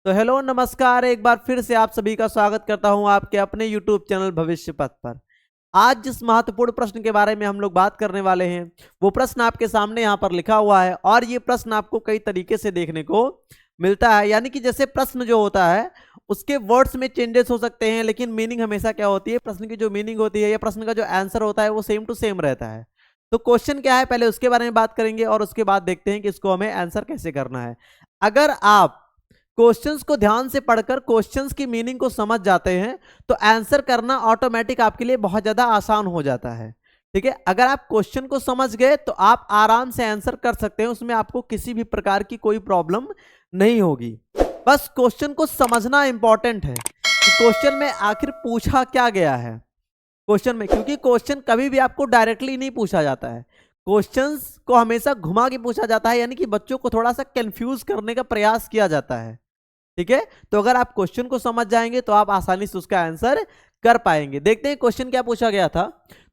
तो हेलो नमस्कार, एक बार फिर से आप सभी का स्वागत करता हूं आपके अपने YouTube चैनल भविष्य पथ पर। आज जिस महत्वपूर्ण प्रश्न के बारे में हम लोग बात करने वाले हैं वो प्रश्न आपके सामने यहाँ पर लिखा हुआ है और ये प्रश्न आपको कई तरीके से देखने को मिलता है। यानी कि जैसे प्रश्न जो होता है उसके वर्ड्स में चेंजेस हो सकते हैं, लेकिन मीनिंग हमेशा क्या होती है, प्रश्न की जो मीनिंग होती है या प्रश्न का जो आंसर होता है वो सेम टू सेम रहता है। तो क्वेश्चन क्या है पहले उसके बारे में बात करेंगे और उसके बाद देखते हैं कि इसको हमें आंसर कैसे करना है। अगर आप क्वेश्चंस को ध्यान से पढ़कर क्वेश्चंस की मीनिंग को समझ जाते हैं तो आंसर करना ऑटोमेटिक आपके लिए बहुत ज्यादा आसान हो जाता है। ठीक है, अगर आप क्वेश्चन को समझ गए तो आप आराम से आंसर कर सकते हैं, उसमें आपको किसी भी प्रकार की कोई प्रॉब्लम नहीं होगी। बस क्वेश्चन को समझना इंपॉर्टेंट है कि क्वेश्चन में आखिर पूछा क्या गया है क्वेश्चन में, क्योंकि क्वेश्चन कभी भी आपको डायरेक्टली नहीं पूछा जाता है। क्वेश्चंस को हमेशा घुमा के पूछा जाता है, यानी कि बच्चों को थोड़ा सा कंफ्यूज करने का प्रयास किया जाता है। ठीक है, तो अगर आप क्वेश्चन को समझ जाएंगे तो आप आसानी से उसका आंसर कर पाएंगे। देखते हैं क्वेश्चन क्या पूछा गया था।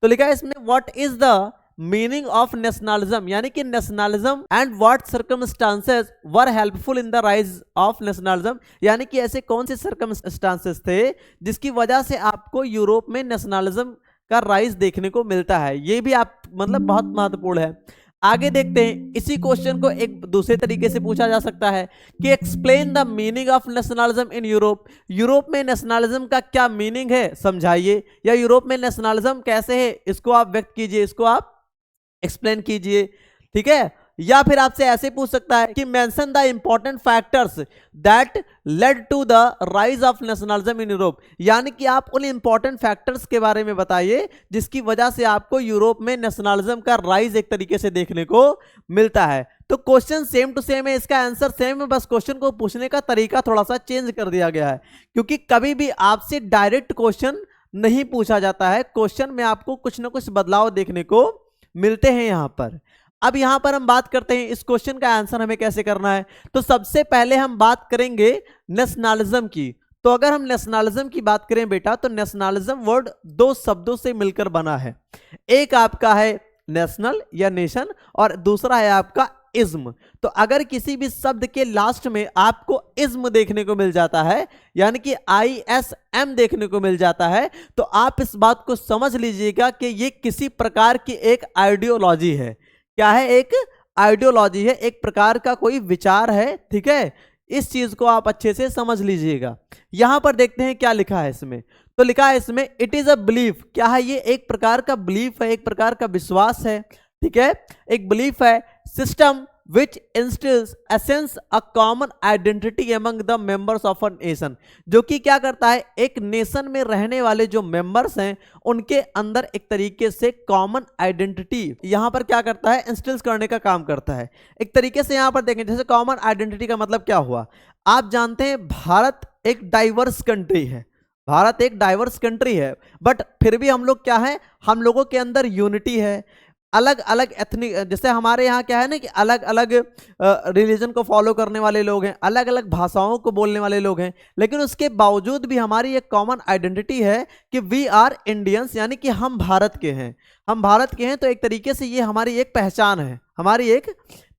तो लिखा है इसमें, what is the meaning of nationalism, यानी कि nationalism and what circumstances were helpful in the rise of nationalism, यानी कि ऐसे कौन से सर्कमस्टांसेस थे जिसकी वजह से आपको यूरोप में नेशनलिज्म का राइज देखने को मिलता है। ये भी आप मतलब बहुत महत्वपूर्ण है। आगे देखते हैं, इसी क्वेश्चन को एक दूसरे तरीके से पूछा जा सकता है कि explain the meaning of nationalism in Europe, Europe में नेशनलिज्म का क्या मीनिंग है समझाइए, या यूरोप में नेशनलिज्म कैसे है इसको आप व्यक्त कीजिए, इसको आप एक्सप्लेन कीजिए। ठीक है, या फिर आपसे ऐसे पूछ सकता है कि mention the important factors that led to the rise of nationalism in Europe, यानी कि आप उन इंपॉर्टेंट फैक्टर्स के बारे में बताइए जिसकी वजह से आपको यूरोप में नेशनलिज्म का राइज एक तरीके से देखने को मिलता है। तो क्वेश्चन सेम टू सेम है, इसका आंसर सेम है, बस क्वेश्चन को पूछने का तरीका थोड़ा सा चेंज कर दिया गया है, क्योंकि कभी भी आपसे डायरेक्ट क्वेश्चन नहीं पूछा जाता है। क्वेश्चन में आपको कुछ ना कुछ बदलाव देखने को मिलते हैं यहां पर। अब यहां पर हम बात करते हैं इस क्वेश्चन का आंसर हमें कैसे करना है। तो सबसे पहले हम बात करेंगे नेशनलिज्म की। तो अगर हम नेशनलिज्म की बात करें बेटा, तो नेशनलिज्म वर्ड दो शब्दों से मिलकर बना है। एक आपका है नेशनल या नेशन और दूसरा है आपका इज्म। तो अगर किसी भी शब्द के लास्ट में आपको इज्म देखने को मिल जाता है, यानी कि ISM देखने को मिल जाता है, तो आप इस बात को समझ लीजिएगा कि ये किसी प्रकार की एक आइडियोलॉजी है। क्या है? एक आइडियोलॉजी है, एक प्रकार का कोई विचार है। ठीक है, इस चीज को आप अच्छे से समझ लीजिएगा। यहां पर देखते हैं क्या लिखा है इसमें। तो लिखा है इसमें, इट इज अ बिलीफ। क्या है? ये एक प्रकार का बिलीफ है, एक प्रकार का विश्वास है। ठीक है, एक बिलीफ है, system which instills a sense a common identity among the members of a nation, जो कि क्या करता है, एक नेशन में रहने वाले जो मेंबर्स हैं उनके अंदर एक तरीके से कॉमन आइडेंटिटी यहां पर क्या करता है, इंस्टिल्स करने का काम करता है। एक तरीके से यहां पर देखें, जैसे कॉमन आइडेंटिटी का मतलब क्या हुआ, आप जानते हैं भारत एक डाइवर्स कंट्री है, भारत एक डाइवर्स कंट्री है, बट फिर भी हम लोग क्या है, हम लोगों के अंदर यूनिटी है। अलग अलग एथनिक, जैसे हमारे यहाँ क्या है ना कि अलग अलग रिलीजन को फॉलो करने वाले लोग हैं, अलग अलग भाषाओं को बोलने वाले लोग हैं, लेकिन उसके बावजूद भी हमारी एक कॉमन आइडेंटिटी है कि वी आर इंडियंस, यानी कि हम भारत के हैं, हम भारत के हैं। तो एक तरीके से ये हमारी एक पहचान है, हमारी एक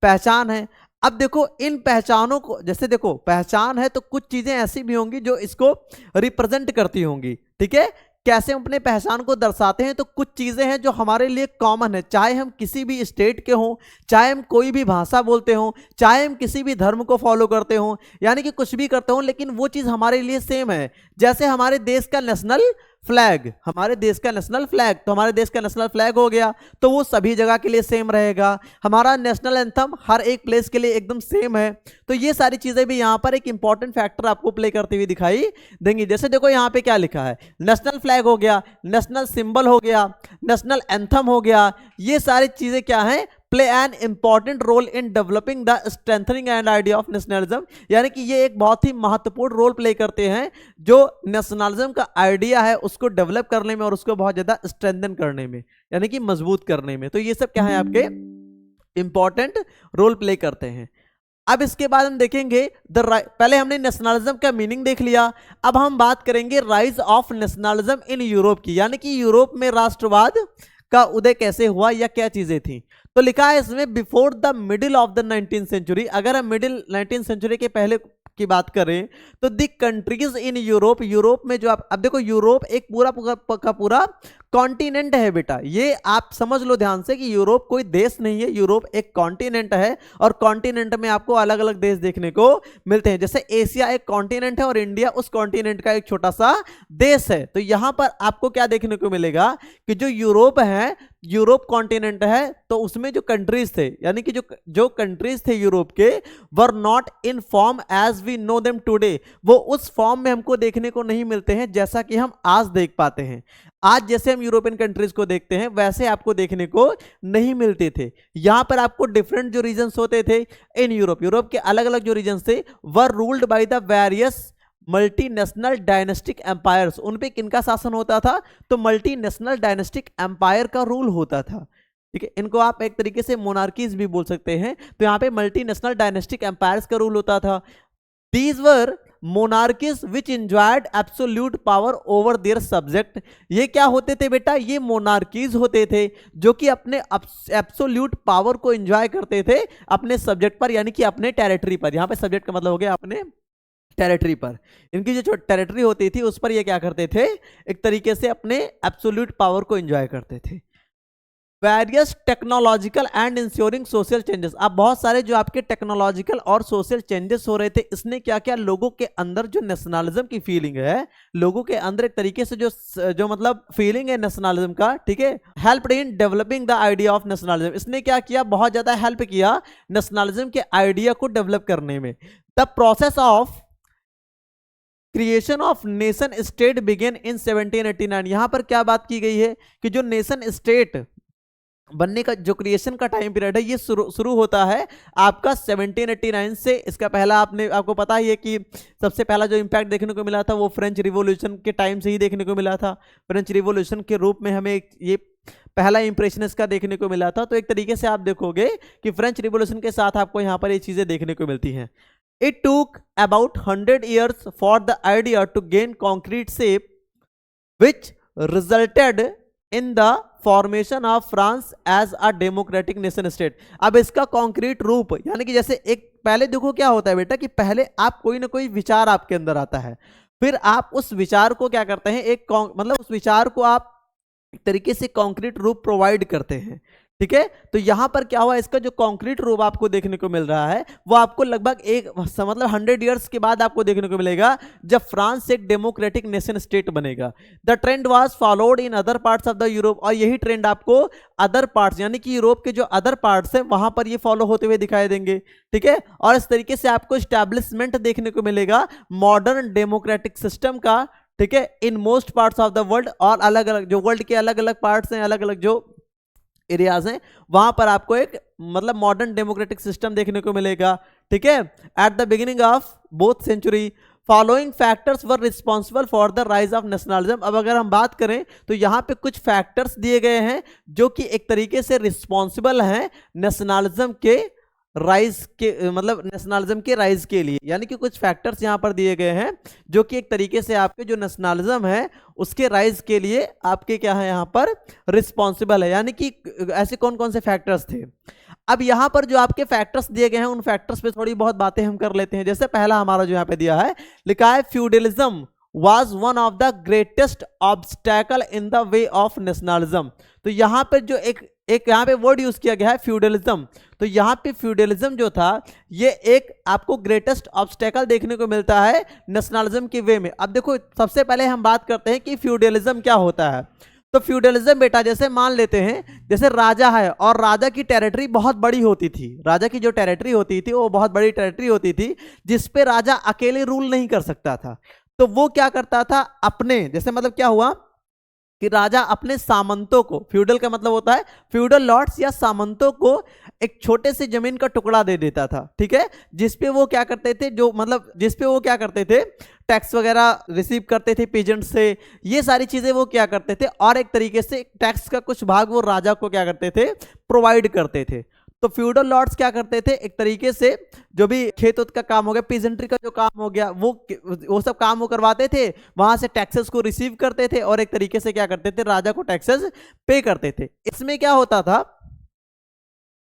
पहचान है। अब देखो इन पहचानों को, जैसे देखो पहचान है तो कुछ चीजें ऐसी भी होंगी जो इसको रिप्रेजेंट करती होंगी। ठीक है, कैसे हम अपने पहचान को दर्शाते हैं, तो कुछ चीजें हैं जो हमारे लिए कॉमन है, चाहे हम किसी भी स्टेट के हों, चाहे हम कोई भी भाषा बोलते हों, चाहे हम किसी भी धर्म को फॉलो करते हों, यानी कि कुछ भी करते हों, लेकिन वो चीज हमारे लिए सेम है। जैसे हमारे देश का नेशनल फ्लैग, हमारे देश का नेशनल फ्लैग, तो हमारे देश का नेशनल फ्लैग हो गया तो वो सभी जगह के लिए सेम रहेगा। हमारा नेशनल एंथम हर एक प्लेस के लिए एकदम सेम है। तो ये सारी चीजें भी यहाँ पर एक इंपॉर्टेंट फैक्टर आपको प्ले करते हुए दिखाई देंगी। जैसे देखो यहाँ पे क्या लिखा है, नेशनल फ्लैग हो गया, नेशनल सिंबल हो गया, नेशनल एंथम हो गया, ये सारी चीजें क्या है, play an important role in developing the strengthening and idea of nationalism, यानी कि ये एक बहुत ही महत्वपूर्ण रोल प्ले करते हैं जो नेशनलिज्म का आइडिया है उसको डेवलप करने में और उसको बहुत ज्यादा स्ट्रेंथन करने में, यानी कि मजबूत करने में। तो ये सब क्या है, आपके इंपॉर्टेंट रोल प्ले करते हैं। अब इसके बाद हम देखेंगे पहले हमने नेशनलिज्म का मीनिंग देख लिया, अब हम बात करेंगे rise of nationalism in Europe की, यानी कि यूरोप में राष्ट्रवाद का उदय कैसे हुआ या क्या चीजें थी। तो लिखा है इसमें, before the middle of the 19th century, अगर हम मिडिल 19th सेंचुरी के पहले की बात करें तो the countries in Europe, Europe में जो आप अब देखो यूरोप एक पूरा पूरा कॉन्टिनेंट है बेटा, ये आप समझ लो ध्यान से कि यूरोप कोई देश नहीं है, यूरोप एक कॉन्टिनेंट है और कॉन्टिनेंट में आपको अलग अलग देश देखने को मिलते हैं। जैसे एशिया एक कॉन्टिनेंट है और इंडिया उस कॉन्टिनेंट का एक छोटा सा देश है। तो यहां पर आपको क्या देखने को मिलेगा कि जो यूरोप है, यूरोप कॉन्टिनेंट है, तो उसमें जो कंट्रीज थे यानी कि जो कंट्रीज थे यूरोप के were not in form as we know them today, वो उस फॉर्म में हमको देखने को नहीं मिलते हैं जैसा कि हम आज देख पाते हैं। आज जैसे हम यूरोपियन कंट्रीज को देखते हैं वैसे आपको देखने को नहीं मिलते थे। यहां पर आपको डिफरेंट जो रीजन्स होते थे इन यूरोप, यूरोप के अलग अलग जो रीजन्स थे were ruled by the various multinational dynastic empires. उन पे किनका शासन होता था? तो मल्टीनेशनल डायनेस्टिक एम्पायर का रूल होता था। ठीक है, इनको आप एक तरीके से मोनार्कीज भी बोल सकते हैं। तो यहाँ पे मल्टीनेशनल डायनेस्टिक एम्पायर्स का रूल होता था। These were monarchies which enjoyed absolute power over their subject. ये क्या होते थे बेटा? ये मोनार्कीज होते थे जो कि अपने एब्सोल्यूट पावर को एंजॉय करते थे अपने सब्जेक्ट पर, यानी कि अपने टेरिटरी पर। यहाँ पे सब्जेक्ट का मतलब हो गया अपने टेरिटरी पर। इनकी जो टेरिटरी होती थी उस पर ये क्या करते थे? एक तरीके से अपने एब्सोल्यूट पावर को एंजॉय करते थे। Various technological and ensuring social changes. अब बहुत सारे जो आपके टेक्नोलॉजिकल और सोशल चेंजेस हो रहे थे, इसने क्या क्या लोगों के अंदर जो नेशनलिज्म की फीलिंग है, लोगों के अंदर एक तरीके से जो मतलब फीलिंग है नेशनलिज्म का, ठीक है, help in developing the idea of nationalism. इसने क्या किया? बहुत ज्यादा हेल्प किया नेशनलिज्म के आइडिया को डेवलप करने में। The process of creation of nation state began in 1789। यहां पर क्या बात की गई है कि जो नेशन स्टेट बनने का जो क्रिएशन का टाइम पीरियड है ये शुरू होता है आपका 1789 से। इसका पहला आपको पता ही है कि सबसे पहला जो इम्पैक्ट देखने को मिला था वो फ्रेंच रिवॉल्यूशन के टाइम से ही देखने को मिला था। फ्रेंच रिवॉल्यूशन के रूप में हमें ये पहला इंप्रेशन इसका देखने को मिला था। तो एक तरीके से आप देखोगे कि फ्रेंच रिवॉल्यूशन के साथ आपको यहाँ पर ये चीजें देखने को मिलती हैं। It took about 100 years for the idea to gain concrete shape, which resulted in the formation of France as a democratic nation state। अब इसका कॉन्क्रीट रूप यानी कि जैसे एक पहले देखो क्या होता है बेटा कि पहले आप कोई ना कोई विचार आपके अंदर आता है, फिर आप उस विचार को क्या करते हैं, मतलब उस विचार को आप एक तरीके से कॉन्क्रीट रूप प्रोवाइड करते हैं। ठीक है, तो यहां पर क्या हुआ, इसका जो कॉन्क्रीट रूप आपको देखने को मिल रहा है वो आपको लगभग मतलब 100 इयर्स के बाद आपको देखने को मिलेगा जब फ्रांस एक डेमोक्रेटिक नेशन स्टेट बनेगा। The trend was followed in other parts of the Europe. और यही ट्रेंड आपको अदर पार्ट्स यानी कि यूरोप के जो अदर पार्ट्स हैं वहां पर ये फॉलो होते हुए दिखाई देंगे। ठीक है, और इस तरीके से आपको स्टैब्लिशमेंट देखने को मिलेगा मॉडर्न डेमोक्रेटिक सिस्टम का। ठीक है, in most parts of the world, और अलग अलग जो वर्ल्ड के अलग अलग पार्ट्स हैं, अलग अलग जो एरियाज हैं, वहां पर आपको एक मतलब मॉडर्न डेमोक्रेटिक सिस्टम देखने को मिलेगा। ठीक है, at the beginning of both century following factors were responsible for the rise of nationalism. अब अगर हम बात करें तो यहाँ पे कुछ फैक्टर्स दिए गए हैं जो कि एक तरीके से रिस्पॉन्सिबल हैं नेशनलिज्म के राइज के, मतलब नेशनलिज्म के राइज के लिए। यानी कि कुछ फैक्टर्स यहाँ पर दिए गए हैं जो कि एक तरीके से आपके जो नेशनलिज्म है उसके राइज के लिए आपके क्या है यहाँ पर रिस्पॉन्सिबल है। यानी कि ऐसे कौन कौन से फैक्टर्स थे। अब यहाँ पर जो आपके फैक्टर्स दिए गए हैं उन फैक्टर्स पे थोड़ी बहुत बातें हम कर लेते हैं। जैसे पहला हमारा जो यहाँ पे दिया है, लिखा है feudalism was one of the greatest obstacle in the way of nationalism। तो यहाँ पे जो एक यहाँ पे वर्ड यूज किया गया है फ्यूडलिज्म। तो यहाँ पे फ्यूडलिज्म जो था ये एक आपको ग्रेटेस्ट ऑब्स्टेकल देखने को मिलता है नेशनलिज्म के वे में। अब देखो सबसे पहले हम बात करते हैं कि फ्यूडलिज्म क्या होता है। तो फ्यूडलिज्म बेटा जैसे मान लेते हैं जैसे राजा है और राजा की टेरिटरी बहुत बड़ी होती थी। राजा की जो टेरिटरी होती थी वो बहुत बड़ी टेरिटरी होती थी जिसपे राजा अकेले रूल नहीं कर सकता था। तो वो क्या करता था अपने, जैसे मतलब क्या हुआ कि राजा अपने सामंतों को, फ्यूडल का मतलब होता है फ्यूडल लॉर्ड्स या सामंतों को एक छोटे से जमीन का टुकड़ा दे देता था। ठीक है, जिसपे वो क्या करते थे, जो मतलब जिसपे वो क्या करते थे टैक्स वगैरह रिसीव करते थे पीजेंट से, ये सारी चीजें वो क्या करते थे और एक तरीके से टैक्स का कुछ भाग वो राजा को क्या करते थे प्रोवाइड करते थे। तो फ्यूडल लॉर्ड्स क्या करते थे, एक तरीके से जो भी खेत उत का काम हो गया, पीजेंट्री का जो काम हो गया, वो सब काम वो करवाते थे, वहां से टैक्सेस को रिसीव करते थे और एक तरीके से क्या करते थे राजा को टैक्सेस पे करते थे। इसमें क्या होता था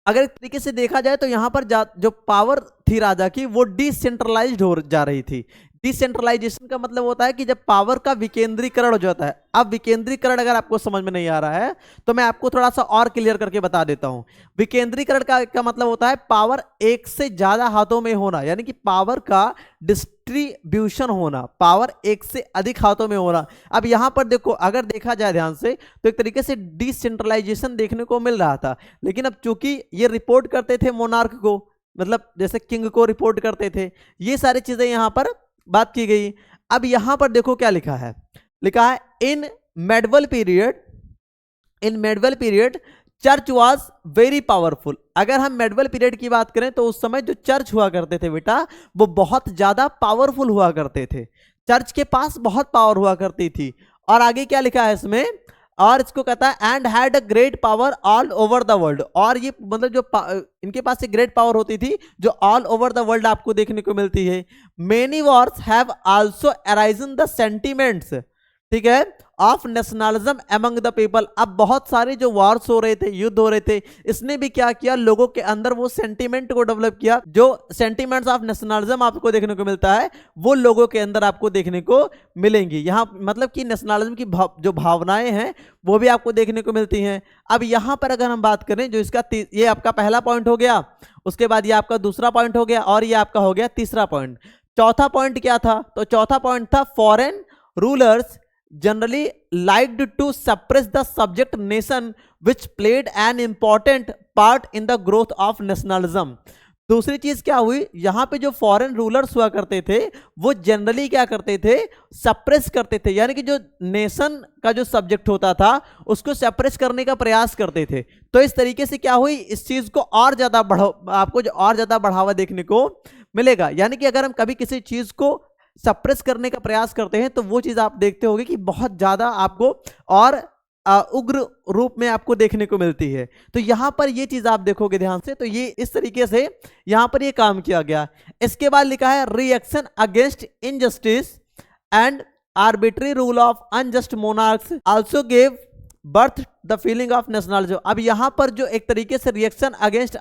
अगर एक तरीके से देखा जाए तो यहाँ पर जो पावर थी राजा की वो डिसेंट्रलाइज्ड हो जा रही थी। डिसेंट्रलाइजेशन का मतलब होता है कि जब पावर का विकेंद्रीकरण हो जाता है। अब विकेंद्रीकरण अगर आपको समझ में नहीं आ रहा है तो मैं आपको थोड़ा सा और क्लियर करके बता देता हूं। विकेंद्रीकरण का मतलब होता है पावर एक से ज्यादा हाथों में होना, यानी कि पावर का डिस्ट्रीब्यूशन होना, पावर एक से अधिक हाथों में होना। अब यहां पर देखो, अगर देखा जाए ध्यान से तो एक तरीके से डिसेंट्रलाइजेशन देखने को मिल रहा था, लेकिन अब चूंकि ये रिपोर्ट करते थे मोनार्क को, मतलब जैसे किंग को रिपोर्ट करते थे, ये सारी चीजें यहां पर बात की गई। अब यहां पर देखो क्या लिखा है, लिखा है in medieval period church was very powerful. अगर हम मेडवल पीरियड की बात करें तो उस समय जो चर्च हुआ करते थे बेटा, वो बहुत ज्यादा पावरफुल हुआ करते थे। चर्च के पास बहुत पावर हुआ करती थी। और आगे क्या लिखा है इसमें, और इसको कहता है and had a great power all over the world. और ये मतलब जो इनके पास एक ग्रेट पावर होती थी जो ऑल ओवर द वर्ल्ड आपको देखने को मिलती है। Many Wars have also arisen the sentiments, ठीक है, of nationalism among the people. अब बहुत सारे जो वॉर्स हो रहे थे, युद्ध हो रहे थे, इसने भी क्या किया, लोगों के अंदर वो सेंटीमेंट को डेवलप किया। जो सेंटीमेंट्स ऑफ नेशनलिज्म आपको देखने को मिलता है वो लोगों के अंदर आपको देखने को मिलेंगी। यहाँ मतलब कि नेशनलिज्म की जो भावनाएं हैं वो भी आपको देखने को मिलती हैं। अब यहाँ पर अगर हम बात करें, जो इसका ये आपका पहला पॉइंट हो गया, उसके बाद ये आपका दूसरा पॉइंट हो गया, और ये आपका हो गया तीसरा पॉइंट। चौथा पॉइंट क्या था, तो चौथा पॉइंट था foreign rulers generally liked to suppress the subject nation which played an important part in the growth of nationalism। दूसरी चीज क्या हुई, यहां पे जो फॉरेन रूलर्स हुआ करते थे वो जनरली क्या करते थे, सप्रेस करते थे, यानी कि जो नेशन का जो सब्जेक्ट होता था उसको सप्रेस करने का प्रयास करते थे। तो इस तरीके से क्या हुई, इस चीज को और ज्यादा आपको और ज्यादा बढ़ावा देखने को मिलेगा। यानी कि अगर हम कभी किसी चीज को सप्रेस करने का प्रयास करते हैं तो वो चीज आप देखते होंगे कि बहुत ज्यादा आपको और उग्र रूप में आपको देखने को मिलती है। तो यहां पर ये चीज आप देखोगे ध्यान से, तो ये इस तरीके से यहां पर ये काम किया गया। इसके बाद लिखा है reaction against injustice and arbitrary rule of unjust monarchs also gave birth the feeling of nationalism. अब यहां पर जो एक तरीके से रिएक्शन अगेंस्ट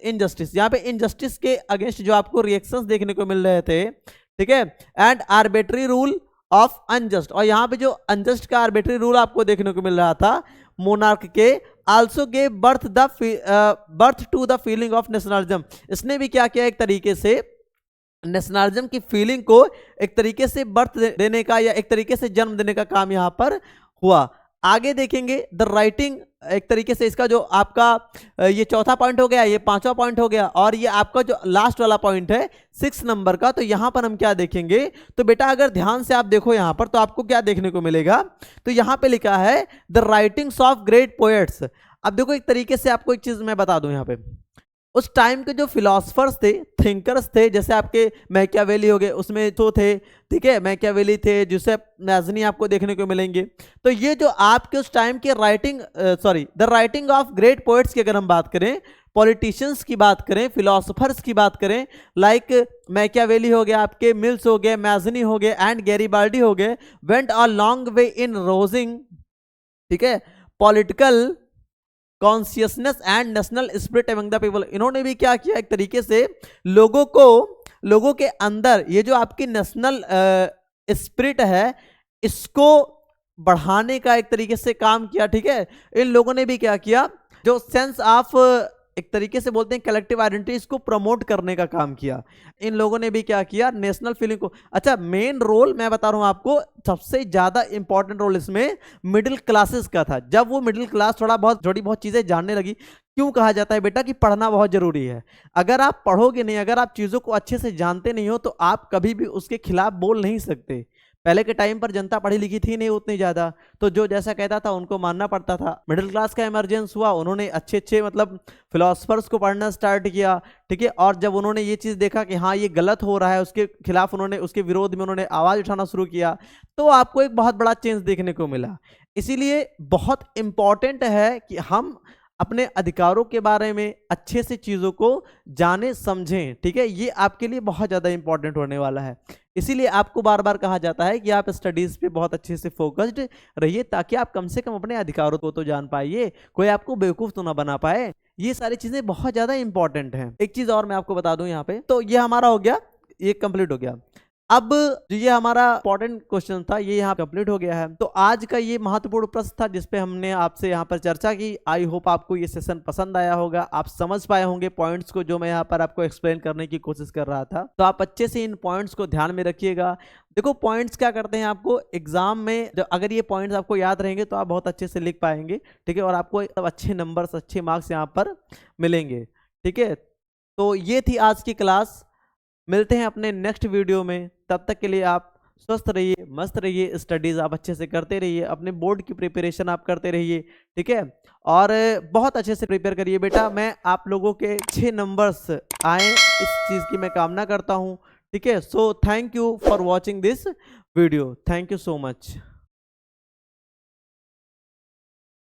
इनजस्टिस, यहां पे इनजस्टिस के अगेंस्ट जो आपको रिएक्शंस देखने को मिल रहे थे, ठीक है, and arbitrary rule of unjust, और यहां पे जो अनजस्ट का आर्बिट्री रूल आपको देखने को मिल रहा था मोनार्क के, also gave birth to the feeling of nationalism. इसने भी क्या किया, एक तरीके से नेशनलिज्म की फीलिंग को एक तरीके से बर्थ देने का या एक तरीके से जन्म देने का काम यहां पर हुआ। आगे देखेंगे द राइटिंग, एक तरीके से इसका जो आपका ये चौथा पॉइंट हो गया, ये पांचवा पॉइंट हो गया, और ये आपका जो लास्ट वाला पॉइंट है 6 नंबर का। तो यहां पर हम क्या देखेंगे, तो बेटा अगर ध्यान से आप देखो यहां पर तो आपको क्या देखने को मिलेगा, तो यहां पे लिखा है the writings of great poets. अब देखो एक तरीके से आपको एक चीज मैं बता दूं, यहां पे उस टाइम के जो फिलोसफर्स थे, थिंकर्स थे, जैसे आपके मैकियावेली हो गए, उसमें तो थे, ठीक है, मैकियावेली थे, जोसेफ नाज़नी आपको देखने को मिलेंगे। तो ये जो आपके उस टाइम के the writing of great poets की अगर हम बात करें, पॉलिटिशियंस की बात करें, फिलोसफर्स की बात करें, लाइक मैकियावेली हो गया, आपके मिल्स हो गए, मैज़नी हो गए एंड गैरीबाल्डी हो गए, went a long way in rousing, ठीक है, political consciousness and national spirit among the people. इन्होंने भी क्या किया, एक तरीके से लोगों के अंदर ये जो आपकी नेशनल स्पिरिट है इसको बढ़ाने का एक तरीके से काम किया, ठीक है। इन लोगों ने भी क्या किया, जो सेंस ऑफ एक तरीके से बोलते हैं कलेक्टिव आइडेंटिटी, इसको प्रमोट करने का काम किया। इन लोगों ने भी क्या किया, नेशनल फीलिंग को। अच्छा, मेन रोल मैं बता रहा हूं आपको, सबसे ज्यादा इंपॉर्टेंट रोल इसमें मिडिल क्लासेस का था। जब वो मिडिल क्लास थोड़ी बहुत चीजें जानने लगी, क्यों कहा जाता है बेटा कि पढ़ना बहुत जरूरी है। अगर आप पढ़ोगे नहीं, अगर आप चीजों को अच्छे से जानते नहीं हो, तो आप कभी भी उसके खिलाफ बोल नहीं सकते। पहले के टाइम पर जनता पढ़ी लिखी थी नहीं उतनी ज्यादा, तो जो जैसा कहता था उनको मानना पड़ता था। मिडिल क्लास का इमरजेंस हुआ, उन्होंने अच्छे मतलब फिलोसफर्स को पढ़ना स्टार्ट किया, ठीक है। और जब उन्होंने ये चीज देखा कि हाँ ये गलत हो रहा है, उसके खिलाफ उन्होंने, उसके विरोध में उन्होंने आवाज उठाना शुरू किया, तो आपको एक बहुत बड़ा चेंज देखने को मिला। इसीलिए बहुत इंपॉर्टेंट है कि हम अपने अधिकारों के बारे में अच्छे से चीज़ों को जाने समझें, ठीक है। ये आपके लिए बहुत ज़्यादा इंपॉर्टेंट होने वाला है। इसीलिए आपको बार बार कहा जाता है कि आप स्टडीज़ पे बहुत अच्छे से फोकस्ड रहिए, ताकि आप कम से कम अपने अधिकारों को तो जान पाइए, कोई आपको बेवकूफ़ तो ना बना पाए। ये सारी चीजें बहुत ज्यादा इंपॉर्टेंट हैं। एक चीज और मैं आपको बता दूं यहाँ पे, तो ये हमारा हो गया, ये कंप्लीट हो गया। अब जो ये हमारा इंपॉर्टेंट क्वेश्चन था ये यहाँ कंप्लीट हो गया है। तो आज का ये महत्वपूर्ण प्रश्न था जिसपे हमने आपसे यहाँ पर चर्चा की। आई होप आपको ये सेशन पसंद आया होगा, आप समझ पाए होंगे पॉइंट्स को जो मैं यहाँ पर आपको एक्सप्लेन करने की कोशिश कर रहा था। तो आप अच्छे से इन पॉइंट्स को ध्यान में रखिएगा। देखो पॉइंट्स क्या करते हैं, आपको एग्जाम में जब अगर ये पॉइंट्स आपको याद रहेंगे तो आप बहुत अच्छे से लिख पाएंगे, ठीक है, और आपको अच्छे नंबर्स अच्छे मार्क्स यहाँ पर मिलेंगे, ठीक है। तो ये थी आज की क्लास, मिलते हैं अपने नेक्स्ट वीडियो में। तब तक के लिए आप स्वस्थ रहिए, मस्त रहिए, स्टडीज आप अच्छे से करते रहिए, अपने बोर्ड की प्रिपरेशन आप करते रहिए, ठीक है, और बहुत अच्छे से प्रिपेयर करिए बेटा। मैं आप लोगों के 6 नंबर्स आए इस चीज़ की मैं कामना करता हूँ, ठीक है। So thank you for watching this video, thank you so much.